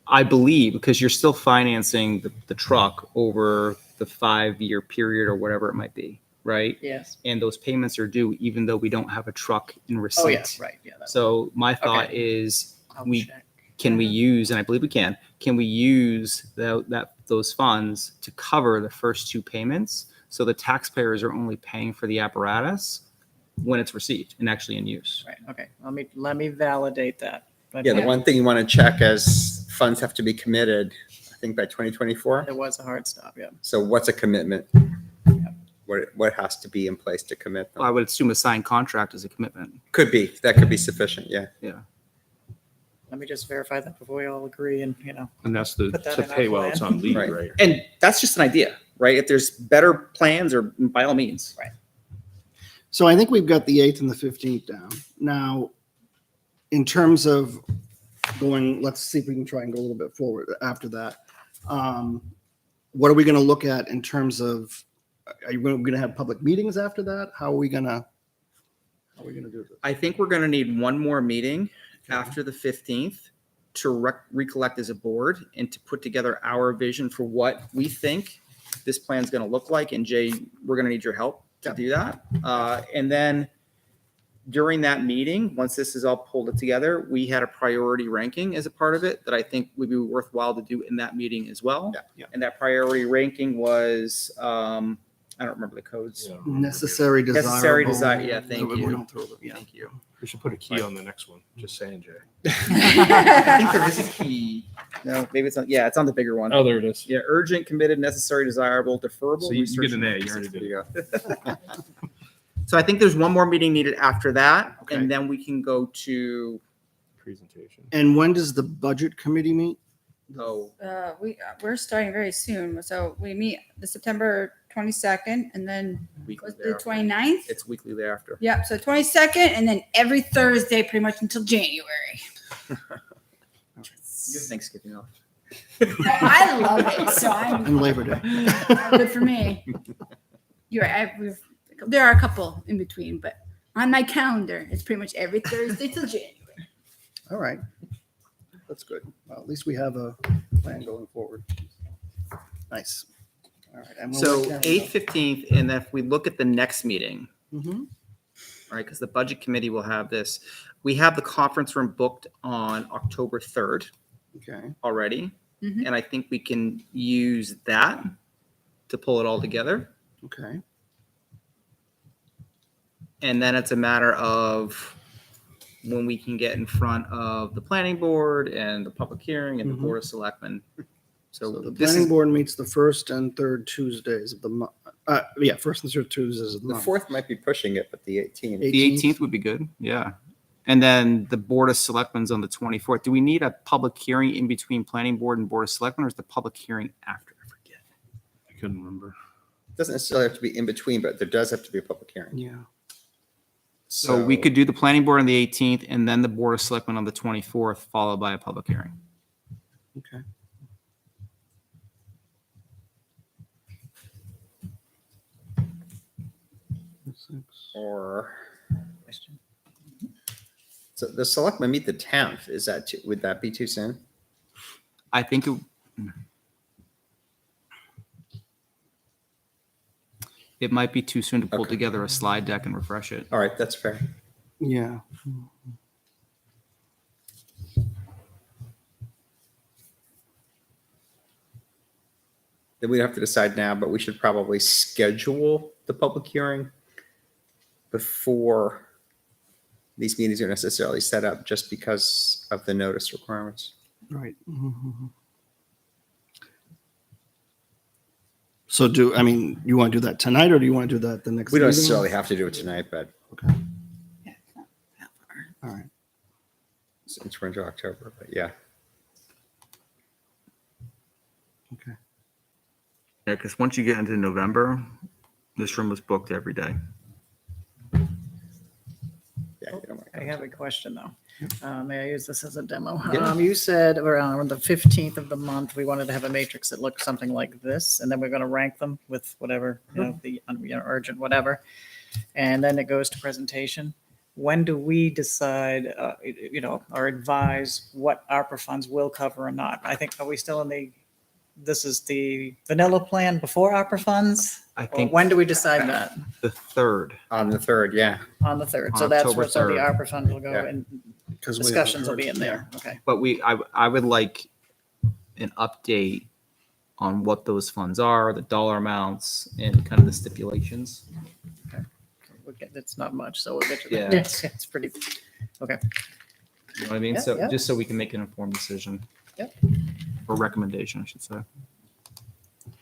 I believe because you're still financing the truck over the 5-year period or whatever it might be, right? Yes. And those payments are due even though we don't have a truck in receipt. Oh, yes, right. Yeah. So my thought Okay. is, I'll we- check. can we use, and I believe we can we use those funds to cover the first 2 payments so the taxpayers are only paying for the apparatus when it's received and actually in use? Right. Okay. Let me validate that. But Yeah, the one thing you want to check is funds have to be committed, I think by 2024. There was a hard stop. Yeah. So what's a commitment? What has to be in place to commit them? I would assume a signed contract is a commitment. Could be, that could be sufficient, yeah. Let me just verify that before we all agree and, and that's the Put that to in our pay while plan. it's on leave, Right. right? And that's just an idea, right? If there's better plans, or by all means. Right. So I think we've got the 8th and the 15th down. Now, in terms of going, let's see if we can try and go a little bit forward after that. What are we going to look at in terms of, are you going to have public meetings after that? How are we going to do this? I think we're going to need one more meeting after the 15th to recollect as a board and to put together our vision for what we think this plan is going to look like. And Jay, we're going to need your help to do that. And then during that meeting, once this is all pulled together, we had a priority ranking as a part of it that I think would be worthwhile to do in that meeting as well. Yeah. And that priority ranking was, I don't remember the codes. Yeah. Necessary, desirable. Necessary, desire. Yeah, thank We you. don't throw them, yeah. Thank you. We should put a key on the next one. Just saying, Jay. I think there is a key. No, maybe it's on. Yeah, it's on the bigger one. Oh, there it is. Yeah, urgent, committed, necessary, desirable, deferrable. So you can research, get an A. and You already did. There you go. So I think there's one more meeting needed after that, Okay. and then we can go to. Presentation. And when does the budget committee meet? Oh, We're starting very soon. So we meet the September 22nd and then weekly the thereafter. 29th. It's weekly thereafter. Yep. So 22nd and then every Thursday pretty much until January. You have Thanksgiving off. I love it. So I'm And Labor Day. good for me. You're right. There are a couple in between, but on my calendar, it's pretty much every Thursday till January. All right. That's good. Well, at least we have a plan going forward. Nice. All right. and we'll So let Karen 8th, 15th, and then if we look at the next meeting, know. Mhm. right, because the budget committee will have this. We have the conference room booked on October 3rd Okay. already, Mhm. and I think we can use that to pull it all together. Okay. And then it's a matter of when we can get in front of the planning board and the public hearing and the Mhm. board of selectmen. So So the this planning is, board meets the first and third Tuesdays of the month. Yeah, first and third Tuesdays of the The month. 4th might be pushing it, but the 18th. the 18th would be good, yeah. And then the board of selectmen's on the 24th. Do we need a public hearing in between planning board and board of selectmen, or is the public hearing after? I forget. I couldn't remember. Doesn't necessarily have to be in between, but there does have to be a public hearing. Yeah. So we could do the planning board on the 18th and then the board of selectmen on the 24th, followed by a public hearing. Okay. Or so the selectmen meet the 10th. Is that would that be too soon? I think it might be too soon to pull Okay. together a slide deck and refresh it. All right, that's fair. Yeah. Then we have to decide now, but we should probably schedule the public hearing before these meetings are necessarily set up, just because of the notice requirements. Right. Mhm. So you want to do that tonight or do you want to do that the next? We don't meeting? necessarily have to do it tonight, but Yeah, it's not that far. All right. since we're into October, but yeah. Okay. Yeah, because once you get into November, this room was booked every day. Yeah, you don't I have a question though. May I use this as a demo? Yeah. You said around the 15th of the month, we wanted to have a matrix that looked something like this, and then we're going to rank them with whatever, the urgent, whatever. And then it goes to presentation. When do we decide, or advise what ARPA funds will cover or not? I think, are we still in this is the vanilla plan before ARPA funds? I Or think when do we decide that? the 3rd. On the 3rd, yeah. On the 3rd. On So that's October where some of the 3rd. ARPA funds will go Yeah. and Because discussions will be in there. Okay. But I would like an update on what those funds are, the dollar amounts, and kind of the stipulations. It's not much, so we'll get to Yeah. that. It's pretty, okay. You know what I mean? Yeah, So yeah. just so we can make an informed decision. Yep. Or recommendation, I should say.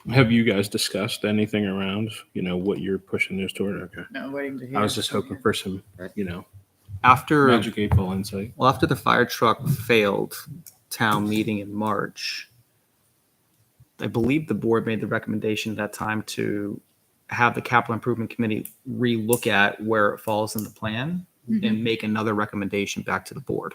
Have you guys discussed anything around, what you're pushing this toward? Okay. Now waiting to hear. I was just hoping for some, Right. After magic 8-ball insight. Well, after the fire truck failed town meeting in March, I believe the board made the recommendation at that time to have the capital improvement committee relook at where it falls in the plan and make another recommendation back to the board.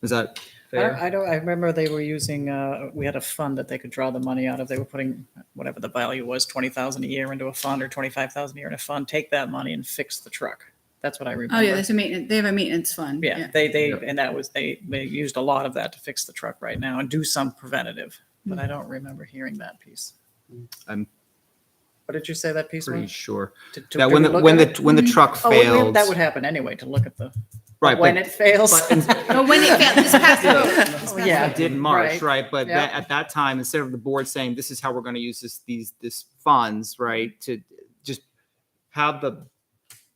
Is that fair? I remember they were using, we had a fund that they could draw the money out of. They were putting whatever the value was, 20,000 a year into a fund or 25,000 a year in a fund, take that money and fix the truck. That's what I remember. Oh yeah, there's a maintenance. They have a maintenance fund. Yeah, and that was, they used a lot of that to fix the truck right now and do some preventative, but I don't remember hearing that piece. What did you say that piece Pretty was? sure To that do when we the look when at the it? when the truck Oh, failed, that would happen anyway, to look at the, right? when but- it fails. No, when it failed, this past vote. This Oh, past yeah. it did in March, Right. right? But Yep. at that time, instead of the board saying this is how we're going to use this funds, right, to just have the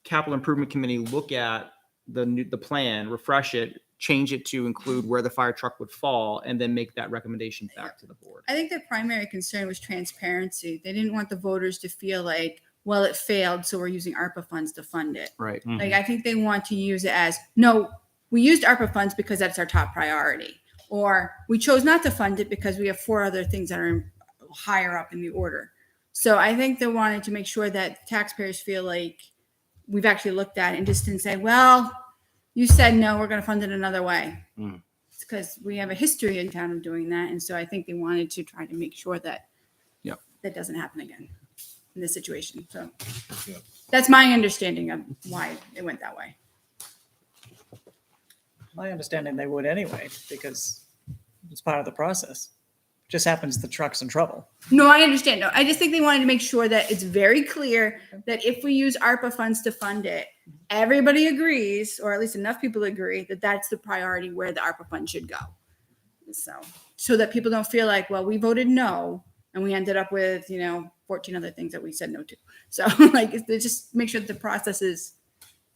capital improvement committee look at the plan, refresh it, change it to include where the fire truck would fall, and then make that recommendation back to the board. I think their primary concern was transparency. They didn't want the voters to feel like, well, it failed, so we're using ARPA funds to fund it. Right. Like, I think they want to use it as, no, we used ARPA funds because that's our top priority. Or we chose not to fund it because we have 4 other things that are higher up in the order. So I think they wanted to make sure that taxpayers feel like we've actually looked at it and just didn't say, well, you said no, we're going to fund it another way. Mm. It's because we have a history in town of doing that. And so I think they wanted to try to make sure that Yep. that doesn't happen again in this situation. So Yep. that's my understanding of why it went that way. My understanding they would anyway, because it's part of the process. Just happens the truck's in trouble. No, I understand. No, I just think they wanted to make sure that it's very clear that if we use ARPA funds to fund it, everybody agrees, or at least enough people agree, that that's the priority where the ARPA fund should go. So that people don't feel like, well, we voted no, and we ended up with, 14 other things that we said no to. So like, they just make sure that the process is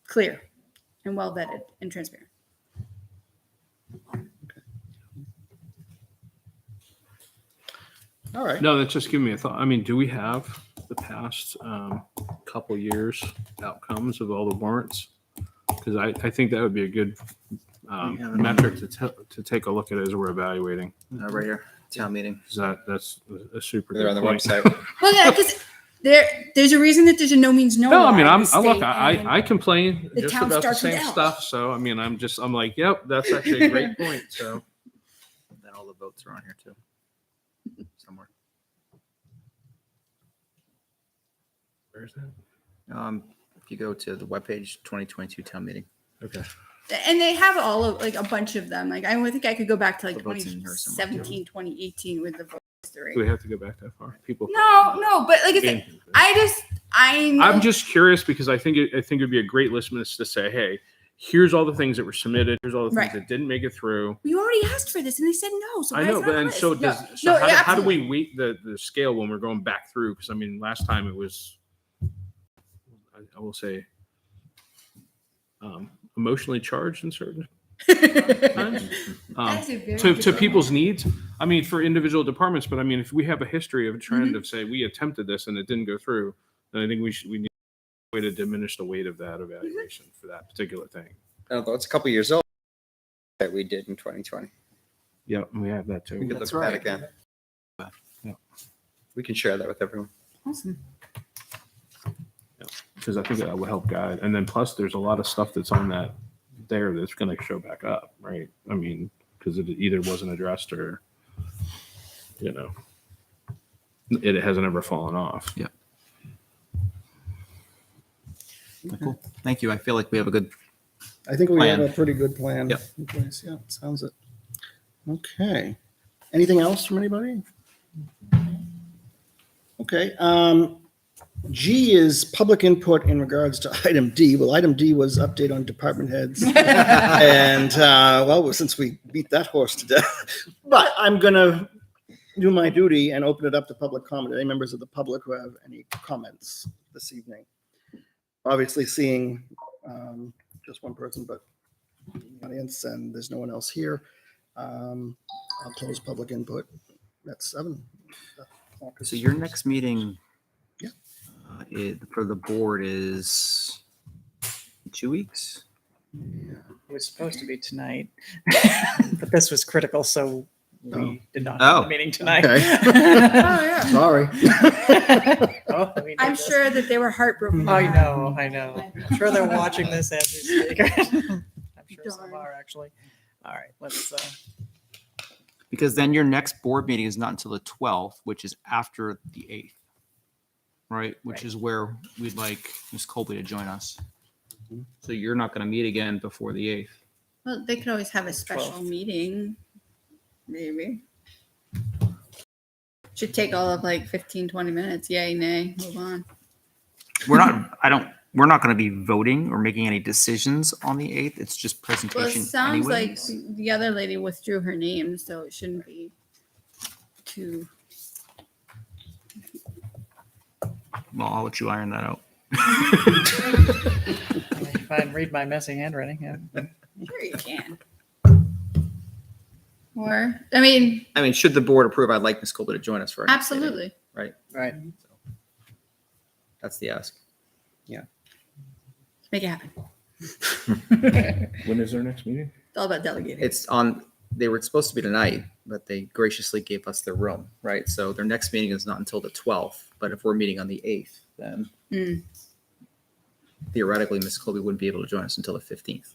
clear and well vetted and transparent. All right. No, that's just giving me a thought. I mean, do we have the past couple years outcomes of all the warrants? Because I think that would be a good metric to take a look at as we're evaluating. Right here, town meeting. 'Cause that's a super They're on good the point. website. Well, yeah, because there's a reason that there's a no means no. No, law I mean, in the I look, state, and I complain the just town about the starts with same L. stuff. So, I mean, I'm like, yep, that's actually a great point. So, Then all the votes are on here too, somewhere. where's that? If you go to the webpage, 2022 town meeting. Okay. And they have all of like a bunch of them. Like I would think I could go back to like The votes in here somewhere, too. 2017, 2018 with the vote history. Do we have to go back that far? People. No, but like I said, I'm just curious because I think it'd be a great litmus to say, hey, here's all the things that were submitted. Here's all the things Right. that didn't make it through. we already asked for this and they said no. So I why know, is it but on the and so list? does No, how, yeah, how do absolutely. we weight the scale when we're going back through? Because I mean, last time it was, I will say, emotionally charged in certain times That's a very to good people's needs. I mean, for individual departments, but I mean, if we have a history of a trend of say we attempted this and it didn't go through, then I think we need a way to diminish the weight of that evaluation for that particular thing. Although it's a couple years old that we did in 2020. Yeah, we have that too. We could That's look at right. that again. Yeah. We can share that with everyone. Awesome. Because I think that will help guide. And then plus, there's a lot of stuff that's on that there that's going to show back up, right? I mean, because it either wasn't addressed or, it hasn't ever fallen off. Yeah. Cool. Thank you. I feel like we have a good. I think we have Plan. a pretty good plan Yep. in place. Yeah, sounds it. Okay. Anything else from anybody? Okay. G is public input in regards to item D. Well, item D was update on department heads. And, well, since we beat that horse to death, but I'm going to do my duty and open it up to public comment. Any members of the public who have any comments this evening? Obviously seeing just one person, but in the audience, and there's no one else here. I'll close public input. That's 7. So your next meeting, Yeah. For the board is 2 weeks. It was supposed to be tonight, but this was critical, so we did not Oh. have the meeting tonight. Okay. Oh, yeah. Sorry. Oh, we did I'm this. sure that they were heartbroken. I know. I'm sure they're watching this as we speak. I'm sure some Darn. are actually. All right, let's, Because then your next board meeting is not until the 12th, which is after the 8th. Right? Which is where we'd like Ms. Colby to join us. So you're not going to meet again before the 8th. Well, they could always have a special 12th. meeting, maybe. Should take all of like 15, 20 minutes. Yay, nay, move on. We're not going to be voting or making any decisions on the 8th. It's just Well, it presentation sounds anyways. like the other lady withdrew her name, so it shouldn't be too. Well, I'll let you iron that out. If I read my messy handwriting, yeah. Sure, you can. Or, I mean, Should the board approve, I'd like Ms. Colby to join us for our next meeting. absolutely. Right. That's the ask. Make it happen. When is our next meeting? It's all about delegating. They were supposed to be tonight, but they graciously gave us their room, right? So their next meeting is not until the 12th, but if we're meeting on the 8th, then theoretically, Ms. Colby wouldn't be able to join us until the 15th.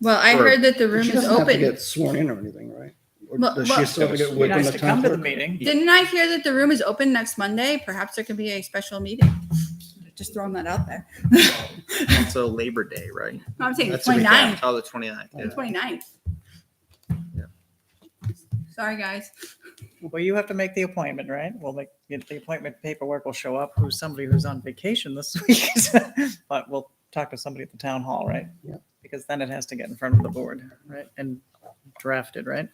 Well, I Or- heard that the room She is doesn't have to open. get sworn in or anything, right? Or Well- does well- she still have to get It'd be within nice the to town come to the clerk? meeting. Didn't I hear that the room is open next Monday? Perhaps there could be a special meeting. Just throwing that out there. Also Labor Day, right? No, I'm saying the That's a weekend. 29th. Oh, the 29th. The 29th. Sorry, guys. Well, you have to make the appointment, right? Well, the appointment paperwork will show up who's somebody who's on vacation this week. But we'll talk to somebody at the town hall, right? Yep. Because then it has to get in front of the board, right? And drafted, right?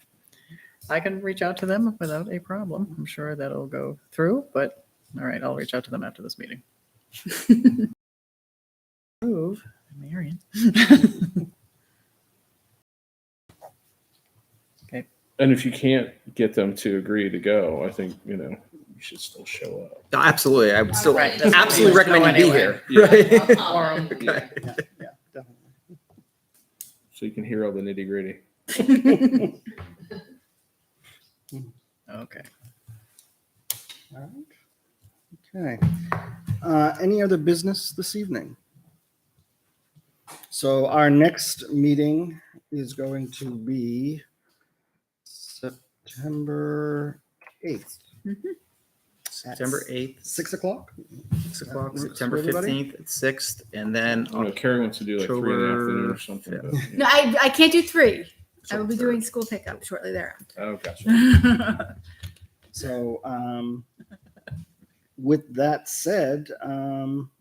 I can reach out to them without a problem. I'm sure that'll go through, but all right, I'll reach out to them after this meeting. Move, Marion. And if you can't get them to agree to go, I think, you should still show up. No, absolutely. I would still Right, that's what absolutely we recommend you be know anyway. here. Right? Quorum. Okay. Yeah, definitely. So you can hear all the nitty gritty. Okay. All right. Okay. Any other business this evening? So our next meeting is going to be September 8th. September 8th, 6 o'clock? 6 o'clock, works for September everybody? 15th at 6th, and then I don't know, Carrie wants to do like 3 in the afternoon or something. October but, No, I can't do 3. I will be October doing 3rd. school pickup shortly thereafter. Oh, gotcha. So with that said,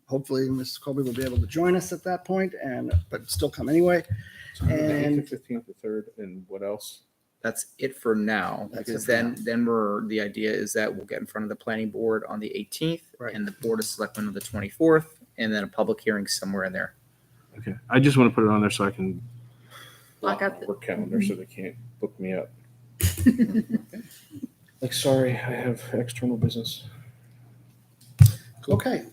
hopefully Ms. Colby will be able to join us at that point, but still come anyway. So the 8th, And- the 15th, the 3rd, and what else? That's it for now, That's because it for then the idea is that we'll get in front of the planning board on the 18th Right. and the board of selectmen on the 24th, and then a public hearing somewhere in there. Okay. I just want to put it on there so I can Block out the- work calendar so they can't book me up. Like, sorry, I have external business. Okay.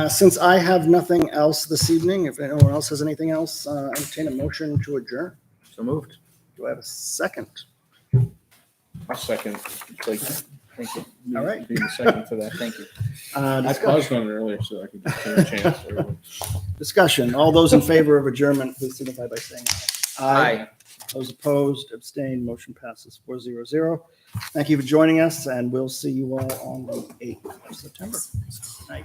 Since I have nothing else this evening, if anyone else has anything else, entertain a motion to adjourn. So moved. Do I have a second? I'll second. Like, thank you. All right. Being the second to that. Thank you. I was going earlier so I could get a chance. Everyone. Discussion. All those in favor of adjournment, please signify by saying aye. Aye. Those opposed, abstained, motion passes 400. Thank you for joining us, and we'll see you all on the 8th of September. Night.